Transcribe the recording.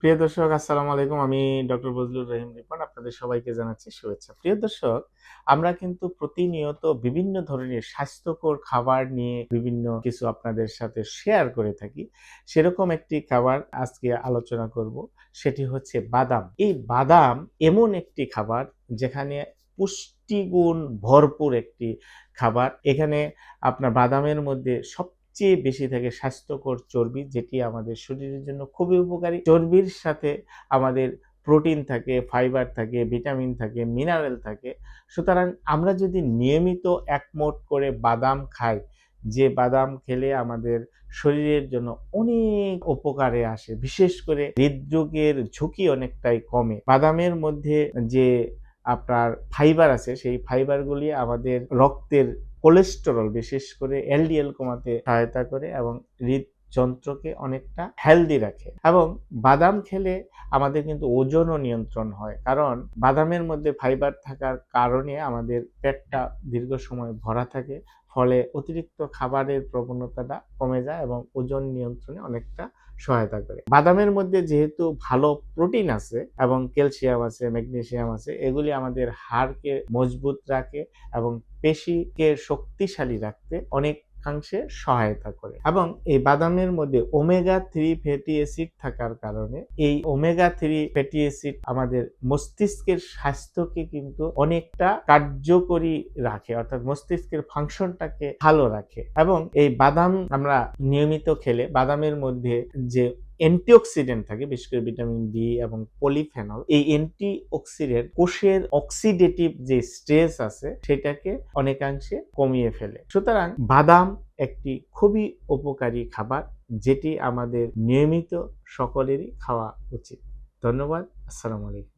প্রিয় দর্শক আসসালামু আলাইকুম। আমি ডক্টর বজলুর রহিম রিপন আপনাদের সবাইকে জানাচ্ছি শুভেচ্ছা। প্রিয় দর্শক, আমরা কিন্তু প্রতিনিয়ত বিভিন্ন ধরনের স্বাস্থ্যকর খাবার নিয়ে বিভিন্ন কিছু আপনাদের সাথে শেয়ার করে থাকি। সেরকম একটি খাবার আজকে আলোচনা করব। সেটি হচ্ছে বাদাম। এই বাদাম এমন একটি খাবার যেখানে পুষ্টিগুণ ভরপুর একটি খাবার। এখানে আপনার বাদামের মধ্যে সবচেয়ে বেশি থাকে স্বাস্থ্যকর চর্বি, যেটি আমাদের শরীরের জন্য খুবই উপকারী। চর্বির সাথে আমাদের প্রোটিন থাকে, ফাইবার থাকে, ভিটামিন থাকে, মিনারেল থাকে। সুতরাং আমরা যদি নিয়মিত এক মুঠ করে বাদাম খাই, যে বাদাম খেলে আমাদের শরীরের জন্য অনেক উপকারে আসে, বিশেষ করে হৃদরোগের ঝুঁকি অনেকটাই কমে। বাদামের মধ্যে যে আপনার ফাইবার আছে, সেই ফাইবারগুলি আমাদের রক্তের কোলেস্টেরল, বিশেষ করে এলডিএল কমাতে সহায়তা করে এবং হৃদযন্ত্রকে অনেকটা হেলদি রাখে। এবং বাদাম খেলে আমাদের কিন্তু ওজনও নিয়ন্ত্রণ হয়, কারণ বাদামের মধ্যে ফাইবার থাকার কারণে আমাদের পেটটা দীর্ঘ সময় ভরা থাকে, ফলে অতিরিক্ত খাবারের প্রবণতাটা কমে যায় এবং ওজন নিয়ন্ত্রণে অনেকটা সহায়তা করে। বাদামের মধ্যে যেহেতু ভালো প্রোটিন আছে এবং ক্যালসিয়াম আছে, ম্যাগনেসিয়াম আছে, এগুলি আমাদের হাড়কে মজবুত রাখে এবং পেশিকে শক্তিশালী রাখতে অনেকাংশে সহায়তা করে। এবং এই বাদামের মধ্যে ওমেগা 3 ফ্যাটি অ্যাসিড থাকার কারণে এই ওমেগা 3 ফ্যাটি অ্যাসিড আমাদের মস্তিষ্কের স্বাস্থ্যকে কিন্তু অনেকটা কার্যকরী রাখে, অর্থাৎ মস্তিষ্কের ফাংশনটাকে ভালো রাখে। এবং এই বাদাম আমরা নিয়মিত খেলে বাদামের মধ্যে যে অ্যান্টিঅক্সিডেন্ট থাকে, বিশেষ করে ভিটামিন ডি এবং পলিফেনল, এই অ্যান্টিঅক্সিডেন্ট কোষের অক্সিডেটিভ যে স্ট্রেস আছে সেটাকে অনেকাংশে কমিয়ে ফেলে। সুতরাং বাদাম একটি খুবই উপকারী খাবার, যেটি আমাদের নিয়মিত সকলেরই খাওয়া উচিত। ধন্যবাদ। আসসালামু আলাইকুম।